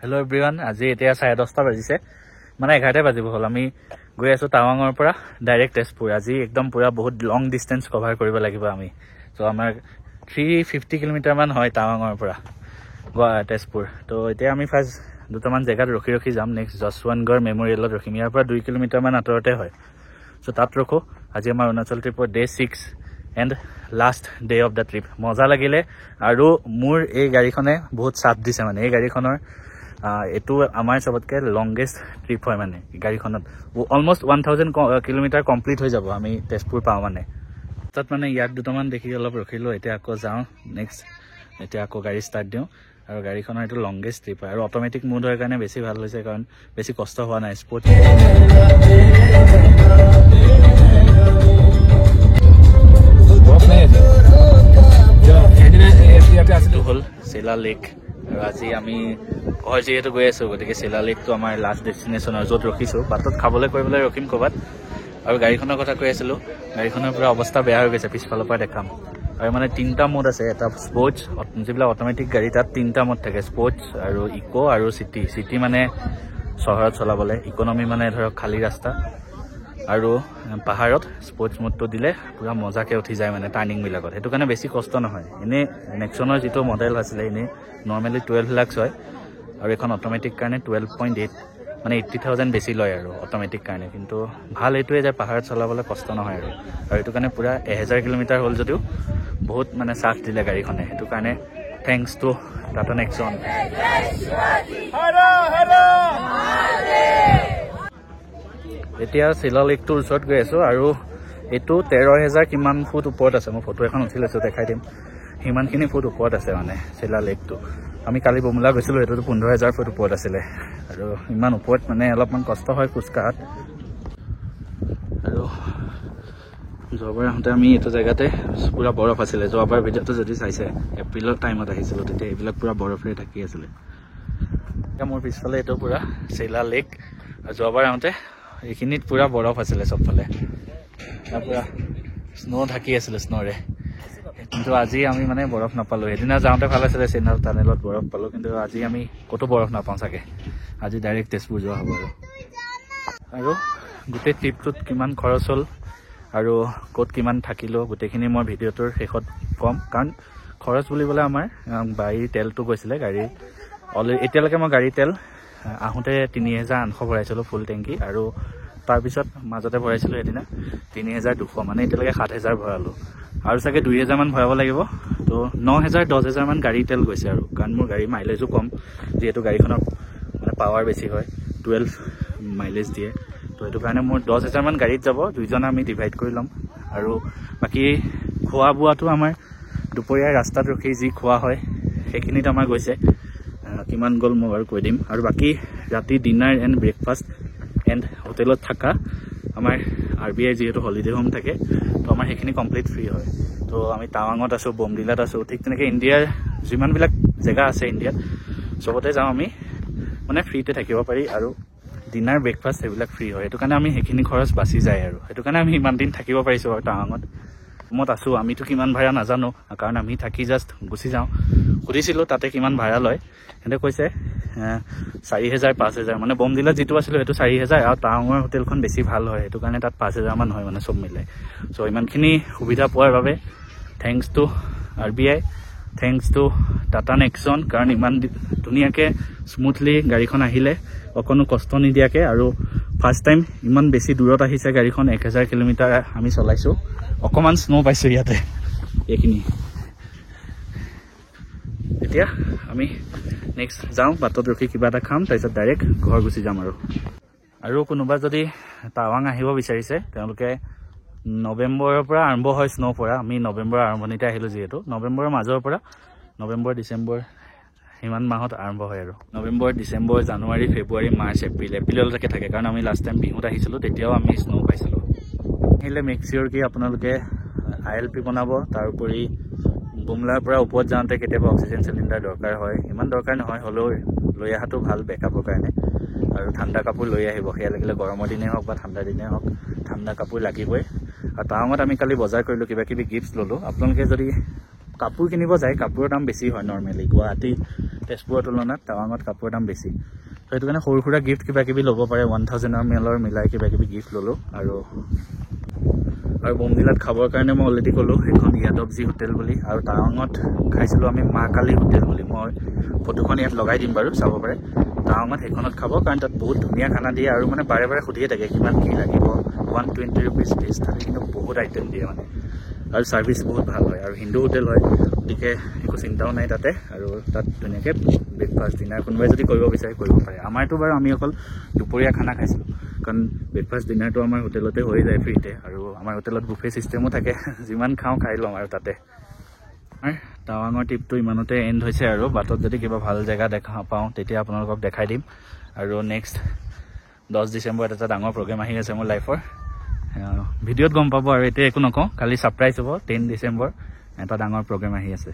Hello' everyone, আজি এতিয়া 10:30 বাজিছে, মানে 11 বাজিব হ'ল। আমি গৈ আছোঁ টাৱাঙৰ পৰা ডাইৰেক্ট তেজপুৰ। আজি একদম পুৰা বহুত লং ডিষ্টেঞ্চ কভাৰ কৰিব লাগিব আমি। চ' আমাৰ 350 কিলোমিটাৰমান হয় টাৱাঙৰ পৰা তেজপুৰ। তো এতিয়া আমি ফাৰ্ষ্ট দুটামান জেগাত ৰখি যাম। নেক্সট যশৱন্তগড় মেমৰিয়েলত ৰখিম। ইয়াৰ পৰা 2 কিলোমিটাৰমান আঁতৰতে হয়। চ' তাত ৰখোঁ। আজি আমাৰ অৰুণাচল ট্ৰিপৰ day 6 and last day of the trip. মজা লাগিলে আৰু মোৰ এই গাড়ীখনে বহুত চাথ দিছে। মানে এই গাড়ীখনৰ এইটো আমাৰ চবতকৈ লংগেষ্ট ট্ৰিপ হয়। মানে গাড়ীখনত অলমষ্ট 1000 কিলোমিটাৰ কমপ্লিট হৈ যাব আমি তেজপুৰ পাওঁ মানে। তাত মানে ইয়াত দুটামান দেখি অলপ ৰখিলোঁ। এতিয়া আকৌ যাওঁ নেক্সট। এতিয়া আকৌ গাড়ী ষ্টাৰ্ট দিওঁ আৰু গাড়ীখনৰ এইটো লংগেষ্ট ট্ৰিপ হয় আৰু অট'মেটিক মোড হোৱাৰ কাৰণে বেছি ভাল হৈছে, কাৰণ বেছি কষ্ট হোৱা নাই। স্পৰ্ট হ'ল চেলা লেক। আৰু আজি আমি ঘৰ যিহেতু গৈ আছোঁ, গতিকে চেলা লেকটো আমাৰ লাষ্ট ডেষ্টিনেশ্যন আৰু য'ত ৰখিছোঁ। বাটত খাবলৈ কৰিবলৈ ৰখিম ক'ৰবাত। আৰু গাড়ীখনৰ কথা কৈ আছিলোঁ, গাড়ীখনৰ পৰা অৱস্থা বেয়া হৈ গৈছে, পিছফালৰ পৰা দেখাম। আৰু মানে 3টা মোড আছে। এটা স্পৰ্টছ, যিবিলাক অট'মেটিক গাড়ী তাত 3টা মোড থাকে, স্পৰ্টছ আৰু ইক' আৰু চিটি। চিটি মানে চহৰত চলাবলৈ, ইকনমি মানে ধৰক খালী ৰাস্তা, আৰু পাহাৰত স্পৰ্টছ মোডটো দিলে পূৰা মজাকৈ উঠি যায় মানে টাৰ্ণিংবিলাকত। সেইটো কাৰণে বেছি কষ্ট নহয়। এনেই নেক্সনৰ যিটো মডেল আছিলে এনেই নৰ্মেলি 12 লাখ হয়, আৰু এখন অট'মেটিক কাৰণে 12.8 মানে 80,000 বেছি লয় আৰু অট'মেটিক কাৰণে। কিন্তু ভাল এইটোৱে যে পাহাৰত চলাবলৈ কষ্ট নহয় আৰু এইটো কাৰণে পূৰা 1000 কিলোমিটাৰ হ'ল যদিও বহুত মানে চাথ দিলে গাড়ীখনে। সেইটো কাৰণে থেংকছ টু টাটা নেক্সন। এতিয়া চেলা লেকটোৰ ওচৰত গৈ আছোঁ আৰু এইটো 13,000 কিমান ফুট ওপৰত আছে। মই ফটো এখন উঠি লৈছোঁ, দেখাই দিম। সিমানখিনি ফুট ওপৰত আছে মানে চেলা লেকটো। আমি কালি বমলা গৈছিলোঁ, সেইটোতো 15,000 ফুট ওপৰত আছিলে। আৰু ইমান ওপৰত মানে অলপমান কষ্ট হয় খোজকাঢ়াত। আৰু যোৱাবাৰ আহোঁতে আমি এইটো জেগাতে পূৰা বৰফ আছিলে। যোৱাবাৰ ভিডিঅ'টো যদি চাইছে, এপ্ৰিলৰ টাইমত আহিছিলোঁ, তেতিয়া এইবিলাক পূৰা বৰফেৰে ঢাকি আছিলে। এতিয়া মোৰ পিছফালে এইটো পূৰা চেলা লেক। আৰু যোৱাবাৰ আহোঁতে এইখিনিত পূৰা বৰফ আছিলে চবফালে, পূৰা স্ন' ঢাকি আছিলে স্ন'ৰে। কিন্তু আজি আমি মানে বৰফ নাপালোঁ। সেইদিনা যাওঁতে ভাল আছিলে, চেনাল টানেলত বৰফ পালোঁ, কিন্তু আজি আমি ক'তো বৰফ নাপাওঁ চাগে। আজি ডাইৰেক্ট তেজপুৰ যোৱা হ'ব। আৰু গোটেই ট্ৰিপটোত কিমান খৰচ হ'ল আৰু ক'ত কিমান থাকিলোঁ গোটেইখিনি মই ভিডিঅ'টোৰ শেষত ক'ম। কাৰণ খৰচ বুলিবলৈ আমাৰ গাড়ীৰ তেলটো গৈছিলে। গাড়ীৰ অলৰেডি এতিয়ালৈকে মই গাড়ীৰ তেল আহোঁতে 3,800 ভৰাইছিলোঁ ফুল টেংকি, আৰু তাৰপিছত মাজতে ভৰাইছিলোঁ সেইদিনা 3,200, মানে এতিয়ালৈকে 7,000 ভৰালোঁ। আৰু চাগে 2,000 মান ভৰাব লাগিব। তো 9,000 10,000 মান গাড়ী তেল গৈছে আৰু, কাৰণ মোৰ গাড়ীৰ মাইলেজো কম, যিহেতু গাড়ীখনৰ মানে পাৱাৰ বেছি হয়, 12 মাইলেজ দিয়ে। তো সেইটো কাৰণে মোৰ 10,000 মান গাড়ীত যাব, দুইজনে আমি ডিভাইড কৰি ল'ম। আৰু বাকী খোৱা বোৱাটো আমাৰ দুপৰীয়া ৰাস্তাত ৰখি যি খোৱা হয় সেইখিনিত আমাৰ গৈছে। কিমান গ'ল মই বাৰু কৈ দিম। আৰু বাকী ৰাতি ডিনাৰ এণ্ড ব্ৰেকফাষ্ট এণ্ড হোটেলত থকা আমাৰ RBI যিহেতু হলিডে হোম থাকে, তো আমাৰ সেইখিনি কমপ্লিট ফ্ৰী হয়। তো আমি টাৱাঙত আছোঁ, বমডিলাত আছোঁ, ঠিক তেনেকৈ ইণ্ডিয়াৰ যিমানবিলাক জেগা আছে ইণ্ডিয়াত চবতে যাওঁ আমি, মানে ফ্ৰীতে থাকিব পাৰি। আৰু ডিনাৰ ব্ৰেকফাষ্ট সেইবিলাক ফ্ৰী হয়। সেইটো কাৰণে আমি সেইখিনি খৰচ বাচি যায় আৰু সেইটো কাৰণে আমি ইমান দিন থাকিব পাৰিছোঁ আৰু টাৱাঙত। ৰুমত আছোঁ। আমিতো কিমান ভাড়া নাজানো, কাৰণ আমি থাকি জাষ্ট গুচি যাওঁ। সুধিছিলোঁ তাতে কিমান ভাড়া লয়, সিহঁতে কৈছে 4,000 5,000, মানে বমডিলাত যিটো আছিলোঁ সেইটো 4,000, আৰু টাৱাঙৰ হোটেলখন বেছি ভাল হয়, সেইটো কাৰণে তাত 5,000 মান হয় মানে চব মিলাই। চ' ইমানখিনি সুবিধা পোৱাৰ বাবে thanks two RBI, thanks two Tata Nexon, কাৰণ ইমান ধুনীয়াকৈ স্মুথলি গাড়ীখন আহিলে, অকণো কষ্ট নিদিয়াকৈ। আৰু ফাৰ্ষ্ট টাইম ইমান বেছি দূৰত আহিছে গাড়ীখন, 1000 কিলোমিটাৰ আমি চলাইছোঁ। অকণমান স্ন' পাইছোঁ ইয়াতে, এইখিনি। এতিয়া আমি নেক্সট যাওঁ, বাটত ৰখি কিবা এটা খাম, তাৰপিছত ডাইৰেক্ট ঘৰ গুচি যাম। আৰু কোনোবা যদি টাৱাং আহিব বিচাৰিছে, তেওঁলোকে নৱেম্বৰৰ পৰা আৰম্ভ হয় স্ন' পৰা। আমি নৱেম্বৰৰ আৰম্ভণিতে আহিলোঁ, যিহেতু নৱেম্বৰৰ মাজৰ পৰা নৱেম্বৰ ডিচেম্বৰ সিমান মাহত আৰম্ভ হয়। আৰু নৱেম্বৰ ডিচেম্বৰ জানুৱাৰী ফেব্ৰুৱাৰী মাৰ্চ এপ্ৰিললৈকে থাকে, কাৰণ আমি লাষ্ট টাইম বিহুত আহিছিলোঁ, তেতিয়াও আমি স্ন' পাইছিলোঁ। আহিলে মেক চিয়'ৰ কি আপোনালোকে ILP বনাব। তাৰোপৰি বুমলাৰ পৰা ওপৰত যাওঁতে কেতিয়াবা অক্সিজেন চিলিণ্ডাৰ দৰকাৰ হয়, ইমান দৰকাৰ নহয়, হ'লেও লৈ অহাটো ভাল বেকআপৰ কাৰণে। আৰু ঠাণ্ডা কাপোৰ লৈ আহিব, সেয়া লাগিলে গৰমৰ দিনেই হওক বা ঠাণ্ডাৰ দিনেই হওক, ঠাণ্ডা কাপোৰ লাগিবই। আৰু টাৱাঙত আমি কালি বজাৰ কৰিলোঁ, কিবা কিবি গিফ্টছ ল'লোঁ। আপোনালোকে যদি কাপোৰ কিনিব যায়, কাপোৰৰ দাম বেছি হয় নৰ্মেলি। গুৱাহাটীত তেজপুৰৰ তুলনাত টাৱাঙত কাপোৰৰ দাম বেছি। তো সেইটো কাৰণে সৰু সুৰা গিফ্ট কিবা কিবি ল'ব পাৰে। 1000 মেলৰ মিলাই কিবা কিবি গিফ্ট ল'লোঁ। আৰু বমদিলাত খাবৰ কাৰণে মই অলৰেডি ক'লোঁ সেইখন য়াদৱজী হোটেল বুলি। আৰু টাৱাঙত খাইছিলোঁ আমি মা কালী হোটেল বুলি। মই ফটোখন ইয়াত লগাই দিম বাৰু, চাব পাৰে। টাৱাঙত সেইখনত খাব, কাৰণ তাত বহুত ধুনীয়া খানা দিয়ে। আৰু মানে বাৰে বাৰে সুধিয়ে থাকে কিমান কি লাগিব। 120 ৰুপিজ ভেজ থালি, কিন্তু বহুত আইটেম দিয়ে মানে, আৰু ছাৰ্ভিচ বহুত ভাল হয়। আৰু হিন্দু হোটেল হয়, গতিকে একো চিন্তাও নাই তাতে। আৰু তাত ধুনীয়াকৈ ব্ৰেকফাষ্ট ডিনাৰ কোনোবাই যদি কৰিব বিচাৰে কৰিব পাৰে। আমাৰতো বাৰু আমি অকল দুপৰীয়া খানা খাইছিলোঁ, কাৰণ ব্ৰেকফাষ্ট ডিনাৰটো আমাৰ হোটেলতে হৈ যায় ফ্ৰীতে। আৰু আমাৰ হোটেলত বুফে ছিষ্টেমো থাকে, যিমান খাওঁ খাই ল'ম আৰু তাতে। টাৱাঙৰ ট্ৰিপটো ইমানতে এণ্ড হৈছে। আৰু বাটত যদি কিবা ভাল জেগা দেখা পাওঁ তেতিয়া আপোনালোকক দেখাই দিম। আৰু নেক্সট 10 ডিচেম্বৰত এটা ডাঙৰ প্ৰগ্ৰেম আহি আছে মোৰ লাইফৰ, ভিডিঅ'ত গম পাব। আৰু এতিয়া একো নকওঁ, খালি ছাৰপ্ৰাইজ হ'ব। 10 ডিচেম্বৰ এটা ডাঙৰ প্ৰগ্ৰেম আহি আছে।